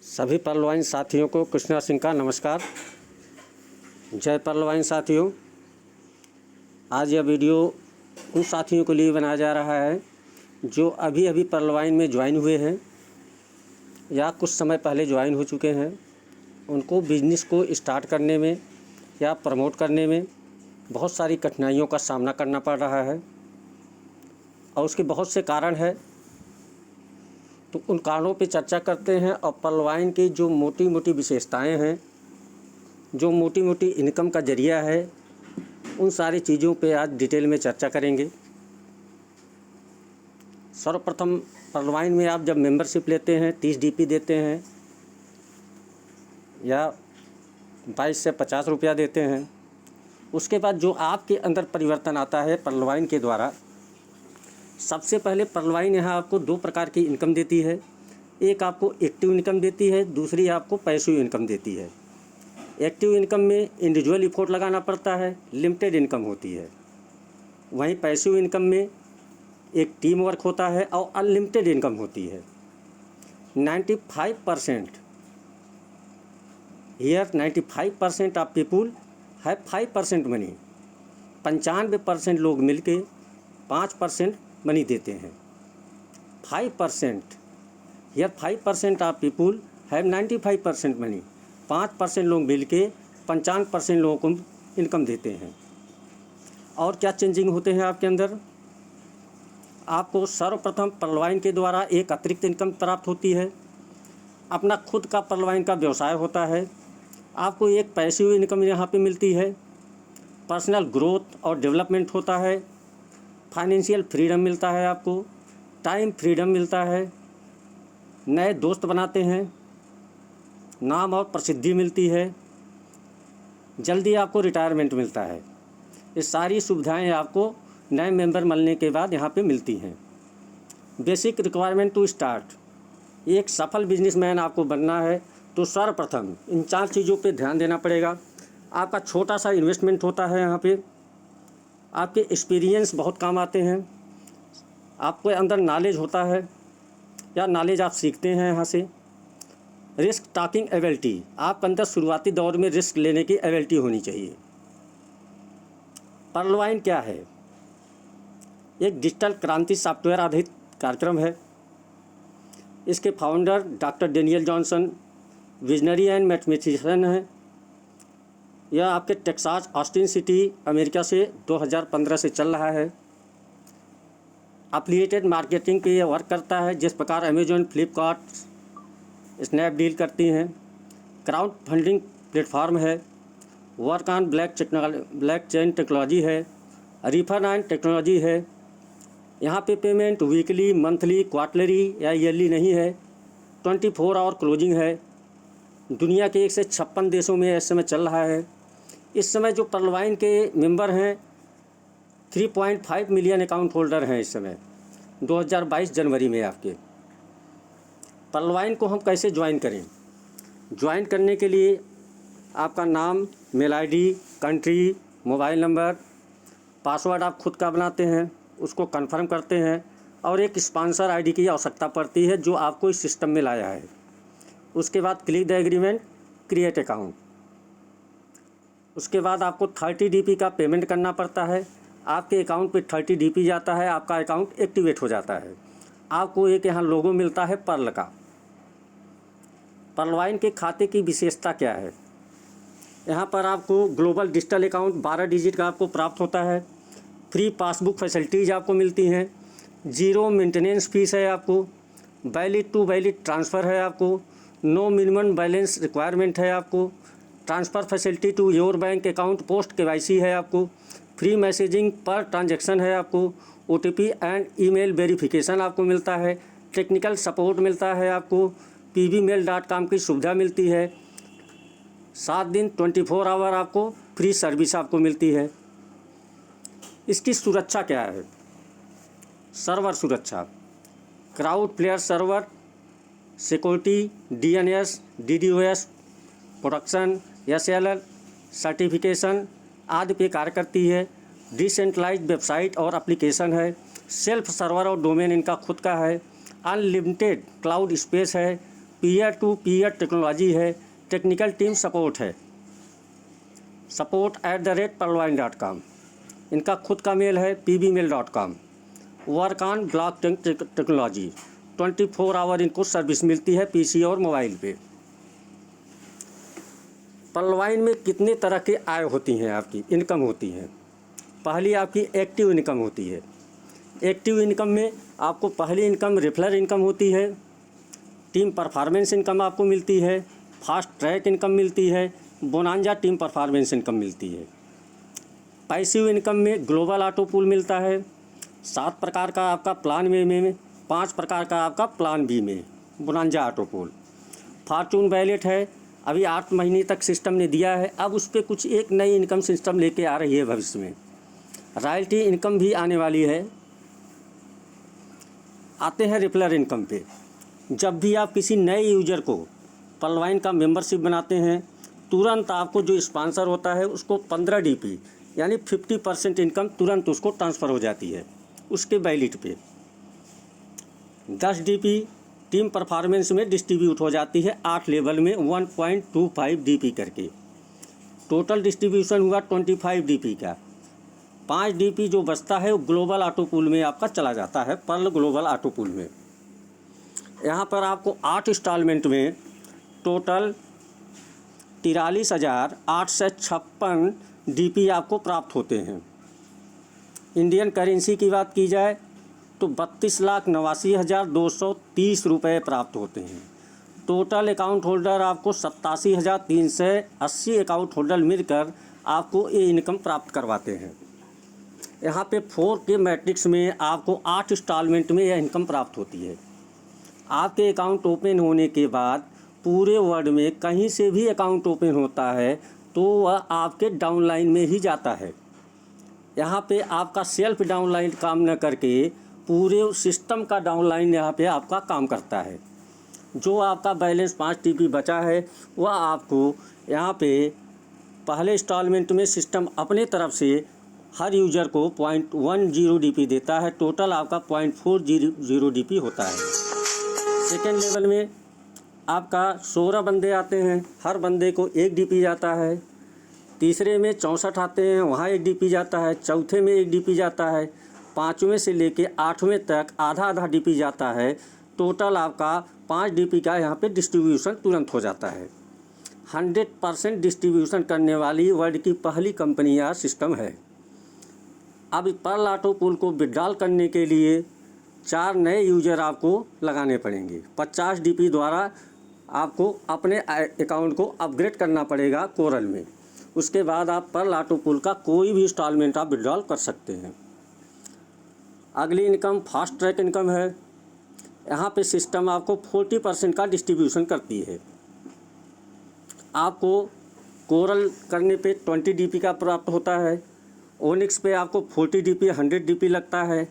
सभी पर्लवाइन साथियों को कृष्णा सिंह का नमस्कार। जय पर्लवाइन साथियों, आज यह वीडियो उन साथियों के लिए बनाया जा रहा है जो अभी अभी पर्लवाइन में ज्वाइन हुए हैं या कुछ समय पहले ज्वाइन हो चुके हैं। उनको बिजनेस को स्टार्ट करने में या प्रमोट करने में बहुत सारी कठिनाइयों का सामना करना पड़ रहा है और उसके बहुत से कारण हैं। तो उन कारणों पे चर्चा करते हैं और पर्लवाइन की जो मोटी मोटी विशेषताएं हैं, जो मोटी मोटी इनकम का जरिया है, उन सारी चीज़ों पे आज डिटेल में चर्चा करेंगे। सर्वप्रथम पर्लवाइन में आप जब मेंबरशिप लेते हैं, 30 DP देते हैं या 22 से 50 रुपया देते हैं, उसके बाद जो आपके अंदर परिवर्तन आता है पर्लवाइन के द्वारा, सबसे पहले पर्लवाइन यहाँ आपको दो प्रकार की इनकम देती है। एक आपको एक्टिव इनकम देती है, दूसरी आपको पैसिव इनकम देती है। एक्टिव इनकम में इंडिविजुअल एफर्ट लगाना पड़ता है, लिमिटेड इनकम होती है। वहीं पैसिव इनकम में एक टीम वर्क होता है और अनलिमिटेड इनकम होती है। 95% here 95% of people have 5% money. 95% लोग मिलके 5% मनी देते हैं। 5% या 5% ऑफ पीपुल हैव 95% मनी। 5% लोग मिल के 95% लोगों को इनकम देते हैं। और क्या चेंजिंग होते हैं आपके अंदर? आपको सर्वप्रथम पर्लवाइन के द्वारा एक अतिरिक्त इनकम प्राप्त होती है। अपना खुद का पर्लवाइन का व्यवसाय होता है। आपको एक पैसिव इनकम यहाँ पे मिलती है। पर्सनल ग्रोथ और डेवलपमेंट होता है। फाइनेंशियल फ्रीडम मिलता है, आपको टाइम फ्रीडम मिलता है, नए दोस्त बनाते हैं, नाम और प्रसिद्धि मिलती है, जल्दी आपको रिटायरमेंट मिलता है। ये सारी सुविधाएं आपको नए मेंबर मिलने के बाद यहाँ पे मिलती हैं। बेसिक रिक्वायरमेंट टू स्टार्ट, एक सफल बिजनेसमैन आपको बनना है तो सर्वप्रथम इन 4 चीज़ों पे ध्यान देना पड़ेगा। आपका छोटा सा इन्वेस्टमेंट होता है यहाँ पे। आपके एक्सपीरियंस बहुत काम आते हैं। आपके अंदर नॉलेज होता है या नॉलेज आप सीखते हैं यहाँ से। रिस्क टेकिंग एबिलिटी, आपके अंदर शुरुआती दौर में रिस्क लेने की एबिलिटी होनी चाहिए। पर्लवाइन क्या है? एक डिजिटल क्रांति सॉफ्टवेयर आधारित कार्यक्रम है। इसके founder doctor Daniel Johnson visionary and mathematician हैं। यह आपके टेक्सास ऑस्टिन सिटी अमेरिका से 2015 से चल रहा है। एफिलिएटेड मार्केटिंग पे ये वर्क करता है, जिस प्रकार अमेजॉन, फ्लिपकार्ट, स्नैपडील करती हैं। क्राउड फंडिंग प्लेटफॉर्म है। Work on block chain technology है। रिफंड एंड टेक्नोलॉजी है। यहाँ पे पेमेंट वीकली, मंथली, क्वार्टरली या ईयरली नहीं है। 24 आवर क्लोजिंग है। दुनिया के 156 देशों में इस समय चल रहा है। इस समय जो पर्लवाइन के मेंबर हैं 3.5 मिलियन अकाउंट होल्डर हैं इस समय 2022 जनवरी में। आपके पर्लवाइन को हम कैसे ज्वाइन करें? ज्वाइन करने के लिए आपका नाम, mail ID, country, mobile number, password आप खुद का बनाते हैं, उसको कंफर्म करते हैं और एक स्पॉन्सर ID की आवश्यकता पड़ती है जो आपको इस सिस्टम में लाया है। उसके बाद click the agreement, create account. उसके बाद आपको 30 DP का पेमेंट करना पड़ता है। आपके अकाउंट पे 30 DP जाता है, आपका अकाउंट एक्टिवेट हो जाता है। आपको एक यहाँ लोगो मिलता है पर्ल का। पर्लवाइन के खाते की विशेषता क्या है? यहाँ पर आपको ग्लोबल डिजिटल अकाउंट 12 डिजिट का आपको प्राप्त होता है। फ्री पासबुक फैसिलिटीज़ आपको मिलती हैं। 0 मेंटेनेंस फीस है आपको। वैलिड टू वैलिड ट्रांसफ़र है आपको। नो मिनिमम बैलेंस रिक्वायरमेंट है आपको। Transfer facility to your bank account post KYC है आपको। फ्री मैसेजिंग पर ट्रांजैक्शन है आपको। OTP एंड ईमेल वेरिफिकेशन आपको मिलता है। टेक्निकल सपोर्ट मिलता है आपको। pbmail.com की सुविधा मिलती है। 7 दिन 24 आवर आपको फ्री सर्विस आपको मिलती है। इसकी सुरक्षा क्या है? सर्वर सुरक्षा, crowd player server security, DNS, DDoS protection, SLL certification आदि पे कार्य करती है। डिसेंट्रलाइज्ड वेबसाइट और एप्लीकेशन है। सेल्फ सर्वर और डोमेन इनका खुद का है। अनलिमिटेड क्लाउड स्पेस है। पीयर टू पीयर टेक्नोलॉजी है, टेक्निकल टीम सपोर्ट है, support@perlwine.com। इनका खुद का मेल है pbmail.com। Work on block technology, 24 hour इनको सर्विस मिलती है पीसी और मोबाइल पे। पर्लवाइन में कितने तरह की आय होती हैं, आपकी इनकम होती है। पहली आपकी एक्टिव इनकम होती है। एक्टिव इनकम में आपको पहली इनकम रेफरल इनकम होती है, टीम परफॉर्मेंस इनकम आपको मिलती है, फास्ट ट्रैक इनकम मिलती है, बोनांजा टीम परफॉर्मेंस इनकम मिलती है। पैसिव इनकम में ग्लोबल ऑटो पूल मिलता है, 7 प्रकार का आपका प्लान में 5 प्रकार का आपका प्लान बी में bonanza auto pool. Fortune wallet है, अभी 8 महीने तक सिस्टम ने दिया है, अब उस पर कुछ एक नई इनकम सिस्टम लेके आ रही है भविष्य में। रॉयल्टी इनकम भी आने वाली है। आते हैं रेफरल इनकम पे। जब भी आप किसी नए यूजर को पर्लवाइन का मेंबरशिप बनाते हैं, तुरंत आपको जो स्पॉन्सर होता है उसको 15 DP यानी 50% इनकम तुरंत उसको ट्रांसफ़र हो जाती है उसके वैलेट पे। 10 DP टीम परफॉर्मेंस में डिस्ट्रीब्यूट हो जाती है 8 लेवल में 1.25 DP करके। टोटल डिस्ट्रीब्यूशन हुआ 25 DP का। 5 DP जो बचता है वो ग्लोबल ऑटो पूल में आपका चला जाता है, पर्ल ग्लोबल ऑटो पूल में। यहाँ पर आपको 8 इंस्टॉलमेंट में टोटल 43,856 DP आपको प्राप्त होते हैं। इंडियन करेंसी की बात की जाए तो 32,89,230 रुपये प्राप्त होते हैं। टोटल अकाउंट होल्डर आपको 87,380 अकाउंट होल्डर मिलकर आपको ये इनकम प्राप्त करवाते हैं। यहाँ पे 4K मैट्रिक्स में आपको 8 इंस्टॉलमेंट में यह इनकम प्राप्त होती है। आपके अकाउंट ओपन होने के बाद पूरे वर्ल्ड में कहीं से भी अकाउंट ओपन होता है तो वह आपके डाउनलाइन में ही जाता है। यहाँ पे आपका सेल्फ डाउनलाइन काम न करके पूरे सिस्टम का डाउनलाइन यहाँ पे आपका काम करता है। जो आपका बैलेंस 5 DP बचा है वह आपको यहाँ पे पहले इंस्टॉलमेंट में सिस्टम अपने तरफ से हर यूज़र को 0.10 DP देता है। टोटल आपका 0.40 DP होता है। सेकेंड लेवल में आपका 16 बंदे आते हैं, हर बंदे को 1 DP जाता है। तीसरे में 64 आते हैं, वहाँ 1 DP जाता है। चौथे में 1 DP जाता है। 5वें से लेके 8वें तक आधा DP जाता है। टोटल आपका 5 DP का यहाँ पे डिस्ट्रीब्यूशन तुरंत हो जाता है। 100% डिस्ट्रीब्यूशन करने वाली वर्ल्ड की पहली कंपनी या सिस्टम है। अब पर्ल ऑटो पूल को विड्रॉल करने के लिए 4 नए यूज़र आपको लगाने पड़ेंगे। 50 DP द्वारा आपको अपने अकाउंट को अपग्रेड करना पड़ेगा कोरल में। उसके बाद आप पर्ल ऑटो पूल का कोई भी इंस्टॉलमेंट आप विड्रॉल कर सकते हैं। अगली इनकम फास्ट ट्रैक इनकम है। यहाँ पे सिस्टम आपको 40% का डिस्ट्रीब्यूशन करती है। आपको कोरल करने पे 20 DP का प्राप्त होता है। ओनिक्स पे आपको 40 DP 100 DP लगता है।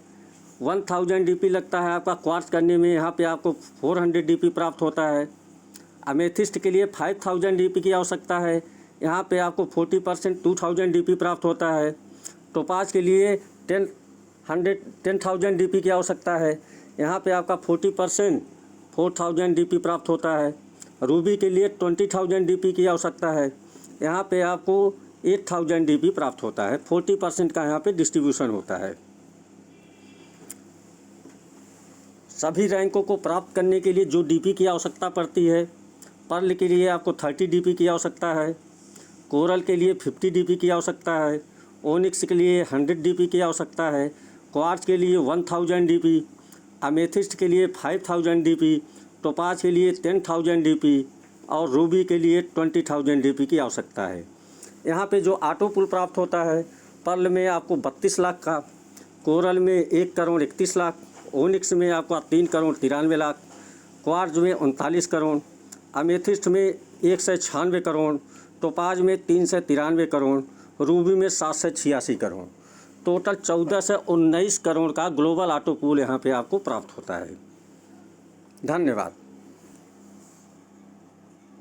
1000 DP लगता है आपका क्वार्ट्ज करने में, यहाँ पे आपको 400 DP प्राप्त होता है। अमेथिस्ट के लिए 5000 DP की आवश्यकता है, यहाँ पे आपको 40% 2000 DP प्राप्त होता है। टोपाज के लिए 10,000 DP की आवश्यकता है, यहाँ पे आपका 40% 4000 DP प्राप्त होता है। रूबी के लिए 20,000 DP की आवश्यकता है, यहाँ पे आपको 8000 DP प्राप्त होता है। 40% का यहाँ पे डिस्ट्रीब्यूशन होता है। सभी रैंकों को प्राप्त करने के लिए जो DP की आवश्यकता पड़ती है, पर्ल के लिए आपको 30 DP की आवश्यकता है, कोरल के लिए 50 DP की आवश्यकता है, ओनिक्स के लिए 100 DP की आवश्यकता है, क्वार्ट्ज के लिए 1000 DP, अमेथिस्ट के लिए 5000 DP, टोपाज के लिए 10,000 DP और रूबी के लिए 20,000 DP की आवश्यकता है। यहाँ पे जो ऑटो पूल प्राप्त होता है, पर्ल में आपको 32 लाख का, कोरल में 1,31 लाख, ओनिक्स में आपका 3,93 लाख, क्वार्ट्ज में 39 करोड़, अमेथिस्ट में 196 करोड़, टोपाज में 393 करोड़, रूबी में 786 करोड़। टोटल 14 से 19 करोड़ का ग्लोबल ऑटो पूल यहाँ पे आपको प्राप्त होता है। धन्यवाद।